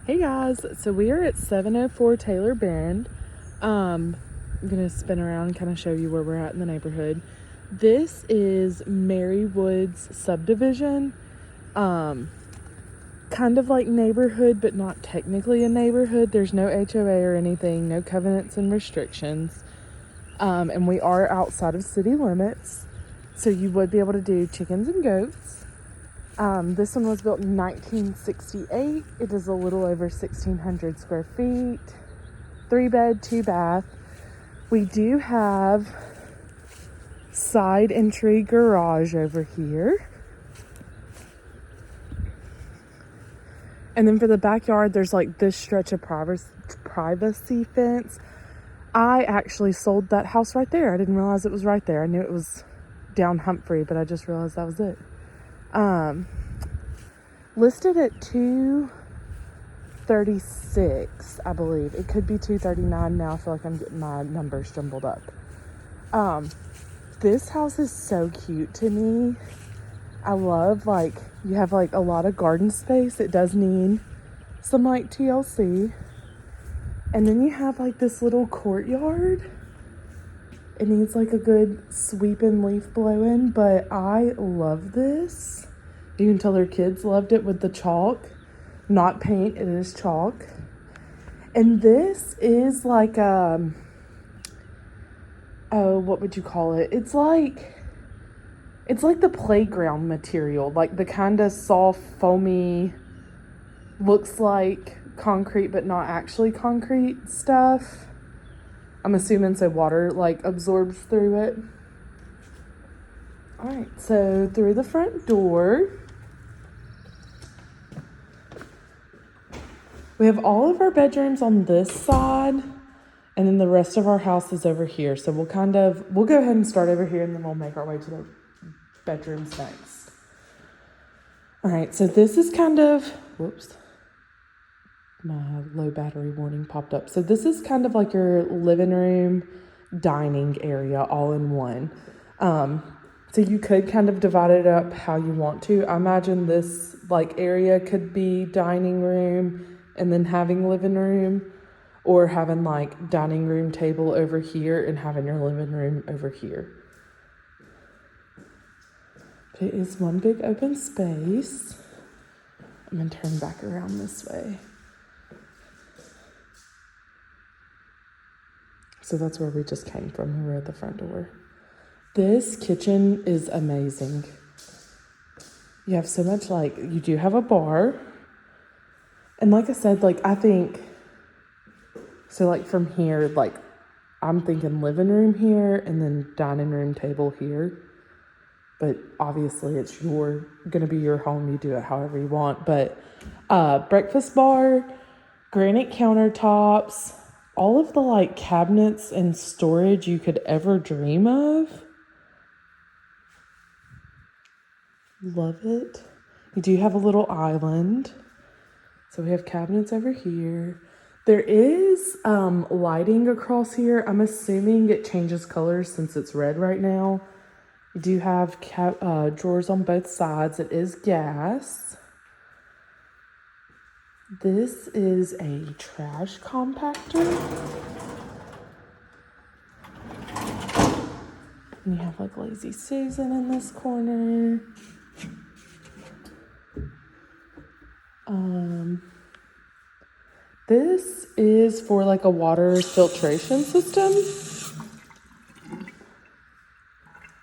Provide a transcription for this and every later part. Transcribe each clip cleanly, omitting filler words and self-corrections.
Hey guys, so we are at 704 Taylor Bend. I'm gonna spin around and kind of show you where we're at in the neighborhood. This is Mary Woods subdivision. Kind of like neighborhood, but not technically a neighborhood. There's no HOA or anything, no covenants and restrictions. And we are outside of city limits, so you would be able to do chickens and goats. This one was built in 1968. It is a little over 1,600 square feet, 3-bed, 2-bath. We do have side entry garage over here. And then for the backyard, there's like this stretch of privacy fence. I actually sold that house right there. I didn't realize it was right there. I knew it was down Humphrey, but I just realized that was it. Listed at 236, I believe. It could be 239 now. I feel like I'm getting my numbers jumbled up. This house is so cute to me. I love, like, you have like a lot of garden space. It does need some like TLC. And then you have like this little courtyard. It needs like a good sweep and leaf blowing, but I love this. You can tell their kids loved it with the chalk, not paint, it is chalk. And this is like, oh, what would you call it? It's like the playground material, like the kind of soft, foamy, looks like concrete, but not actually concrete stuff. I'm assuming so water like absorbs through it. All right, so through the front door, we have all of our bedrooms on this side, and then the rest of our house is over here. So we'll go ahead and start over here, and then we'll make our way to the bedrooms next. All right, so this is kind of, whoops, my low battery warning popped up. So this is kind of like your living room, dining area all in one. So you could kind of divide it up how you want to. I imagine this like area could be dining room and then having living room, or having like dining room table over here and having your living room over here. It is one big open space. I'm gonna turn back around this way. So that's where we just came from. We were at the front door. This kitchen is amazing. You have so much, like, you do have a bar. And like I said, like, I think, so like from here, like, I'm thinking living room here and then dining room table here. But obviously it's gonna be your home. You do it however you want. But breakfast bar, granite countertops, all of the like cabinets and storage you could ever dream of. Love it. You do have a little island. So we have cabinets over here. There is lighting across here. I'm assuming it changes colors since it's red right now. You do have drawers on both sides. It is gas. This is a trash compactor. And you have like Lazy Susan in this corner. This is for like a water filtration system.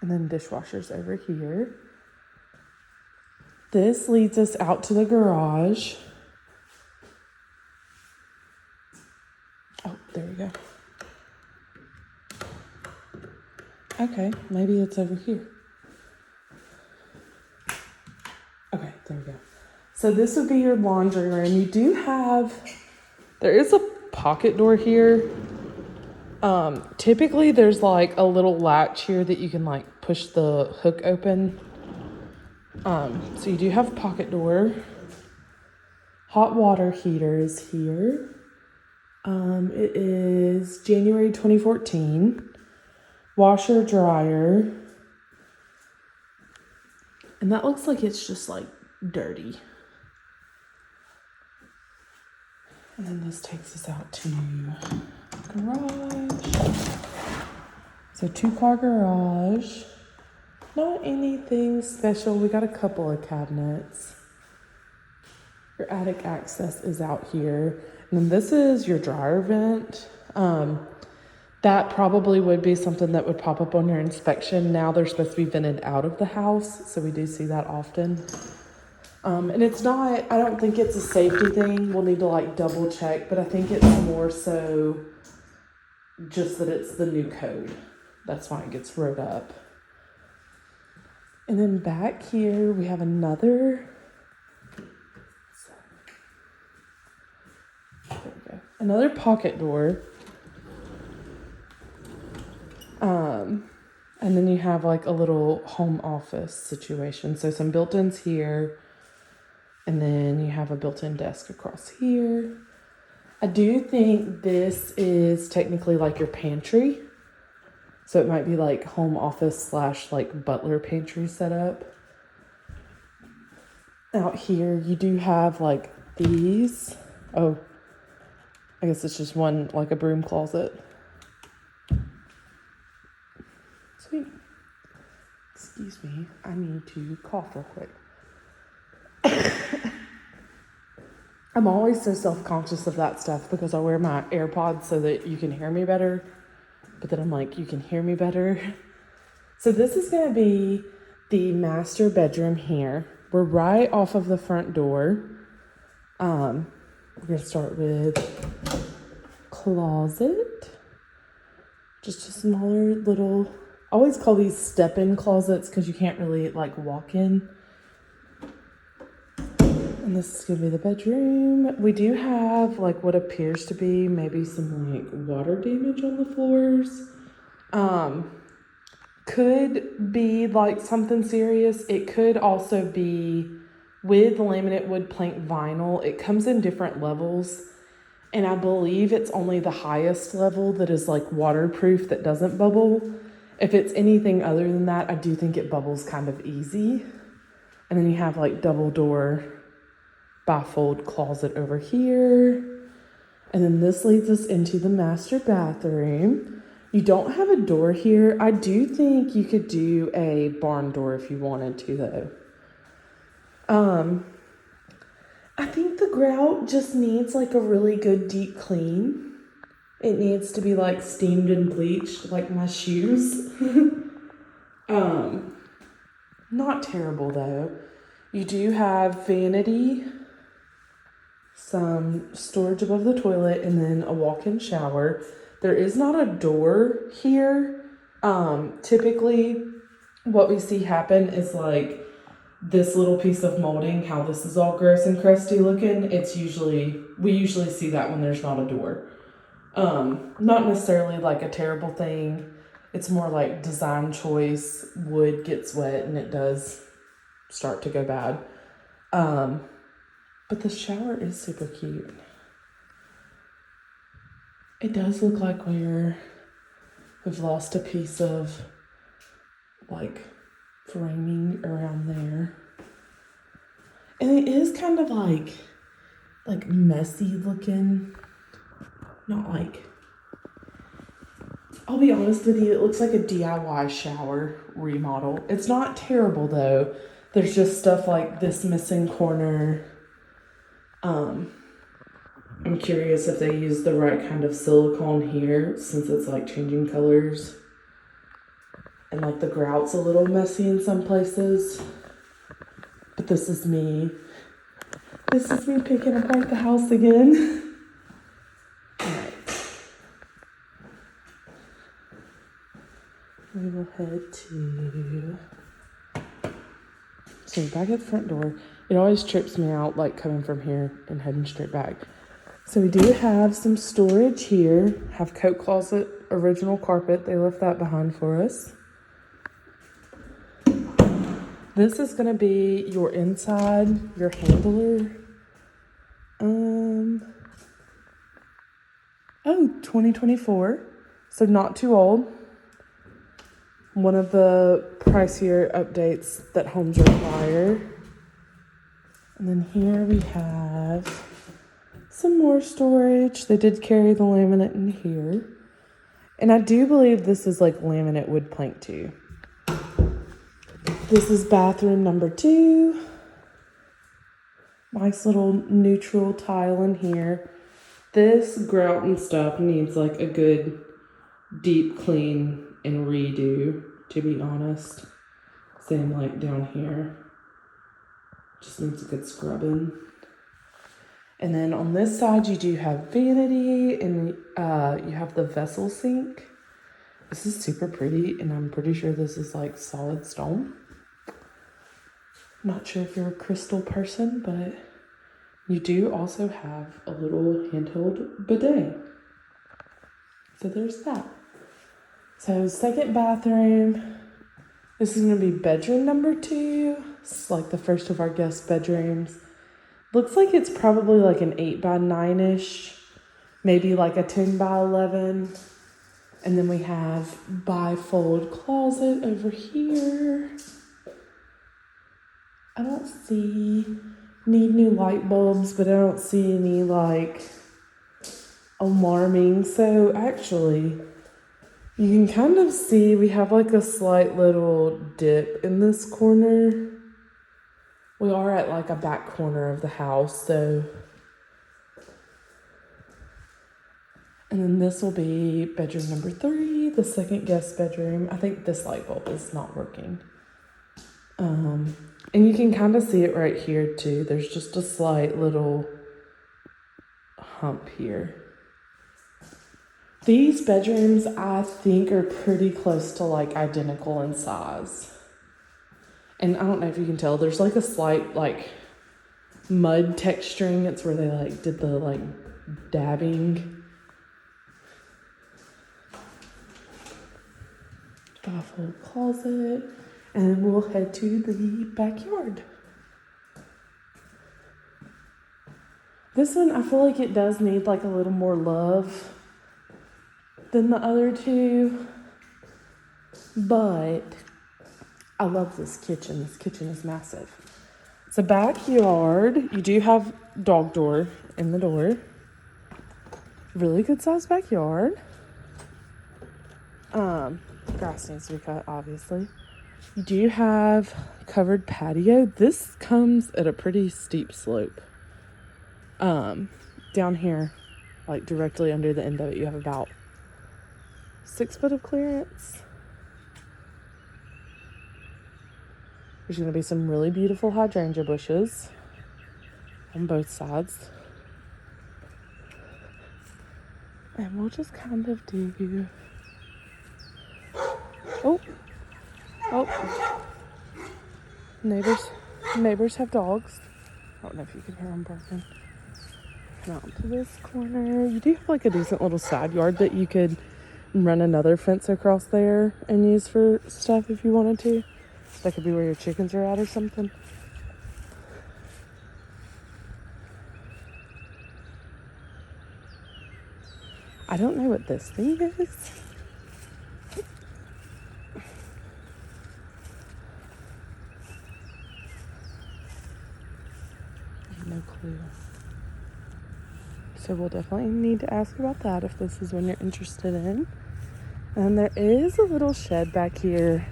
And then dishwashers over here. This leads us out to the garage. Oh, there we go. Okay, maybe it's over here. Okay, there we go. So this would be your laundry room. You do have, there is a pocket door here. Typically there's like a little latch here that you can like push the hook open. So you do have a pocket door. Hot water heater is here. It is January 2014. Washer, dryer. And that looks like it's just like dirty. And then this takes us out to garage. So 2-car garage. Not anything special. We got a couple of cabinets. Your attic access is out here. And then this is your dryer vent. That probably would be something that would pop up on your inspection. Now they're supposed to be vented out of the house, so we do see that often. And it's not, I don't think it's a safety thing. We'll need to like double check, but I think it's more so just that it's the new code. That's why it gets wrote up. And then back here we have another, there we go, another pocket door. And then you have like a little home office situation. So some built-ins here, and then you have a built-in desk across here. I do think this is technically like your pantry. So it might be like home office / like butler pantry setup. Out here you do have like these. Oh, I guess it's just one, like a broom closet. Sweet. Excuse me, I need to cough real quick. I'm always so self-conscious of that stuff because I wear my AirPods so that you can hear me better. But then I'm like, you can hear me better. So this is going to be the master bedroom here. We're right off of the front door. We're going to start with closet. Just a smaller little, I always call these step-in closets because you can't really like walk in. And this is going to be the bedroom. We do have like what appears to be maybe some like water damage on the floors. Could be like something serious. It could also be with laminate wood plank vinyl. It comes in different levels. And I believe it's only the highest level that is like waterproof that doesn't bubble. If it's anything other than that, I do think it bubbles kind of easy. And then you have like double door bifold closet over here. And then this leads us into the master bathroom. You don't have a door here. I do think you could do a barn door if you wanted to though. I think the grout just needs like a really good deep clean. It needs to be like steamed and bleached like my shoes. Not terrible though. You do have vanity, some storage above the toilet, and then a walk-in shower. There is not a door here. Typically what we see happen is like this little piece of molding, how this is all gross and crusty looking. We usually see that when there's not a door. Not necessarily like a terrible thing. It's more like design choice. Wood gets wet and it does start to go bad. But the shower is super cute. It does look like we've lost a piece of like framing around there. And it is kind of like messy looking. Not like, I'll be honest with you, it looks like a DIY shower remodel. It's not terrible though. There's just stuff like this missing corner. I'm curious if they use the right kind of silicone here since it's like changing colors. And like the grout's a little messy in some places. But this is me. This is me picking apart the house again. Alright. We will head to... So back at the front door. It always trips me out like coming from here and heading straight back. So we do have some storage here. Have coat closet, original carpet. They left that behind for us. This is going to be your inside, your handler. 2024. So not too old. One of the pricier updates that homes require. And then here we have Some more storage. They did carry the laminate in here. And I do believe this is like laminate wood plank too. This is bathroom number 2. Nice little neutral tile in here. This grout and stuff needs like a good deep clean and redo, to be honest. Same like down here. Just needs a good scrubbing. And then on this side, you do have vanity and you have the vessel sink. This is super pretty, and I'm pretty sure this is like solid stone. Not sure if you're a crystal person, but you do also have a little handheld bidet. So there's that. So second bathroom. This is going to be bedroom number 2. It's like the first of our guest bedrooms. Looks like it's probably like an 8x9-ish, maybe like a 10x11. And then we have bifold closet over here. I don't see, need new light bulbs, but I don't see any like alarming. So actually, you can kind of see we have like a slight little dip in this corner. We are at like a back corner of the house, so. And then this will be bedroom number 3, the second guest bedroom. I think this light bulb is not working. And you can kind of see it right here too. There's just a slight little hump here. These bedrooms, I think, are pretty close to like identical in size. And I don't know if you can tell, there's like a slight like mud texturing. It's where they like did the like dabbing. Bifold closet. And we'll head to the backyard. This one, I feel like it does need like a little more love than the other 2. But I love this kitchen. This kitchen is massive. It's a backyard. You do have dog door in the door. Really good sized backyard. Grass needs to be cut, obviously. You do have covered patio. This comes at a pretty steep slope. Down here, like directly under the end of it, you have about 6 foot of clearance. There's going to be some really beautiful hydrangea bushes on both sides. And we'll just kind of do... Oh. Neighbors have dogs. I don't know if you can hear them barking. Come out to this corner. You do have like a decent little side yard that you could run another fence across there and use for stuff if you wanted to. That could be where your chickens are at or something. I don't know what this thing is. No clue. So we'll definitely need to ask about that if this is one you're interested in. And there is a little shed back here.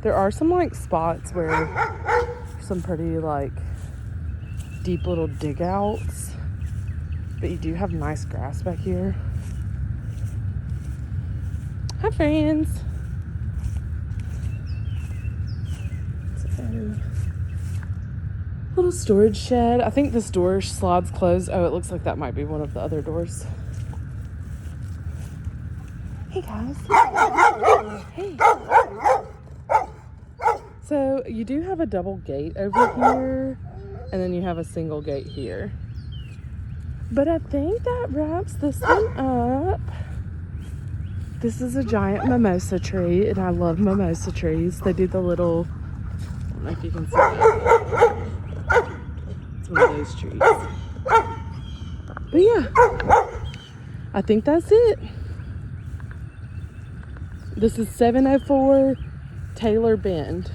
There are some like spots where some pretty like deep little dig outs, but you do have nice grass back here. Hi friends. So, little storage shed. I think this door slides closed. Oh, it looks like that might be one of the other doors. Hey guys. Hey. So you do have a double gate over here, and then you have a single gate here. But I think that wraps this one up. This is a giant mimosa tree, and I love mimosa trees. They do the little, I don't know if you can see that. It's one of those trees. But yeah, I think that's it. This is 704 Taylor Bend.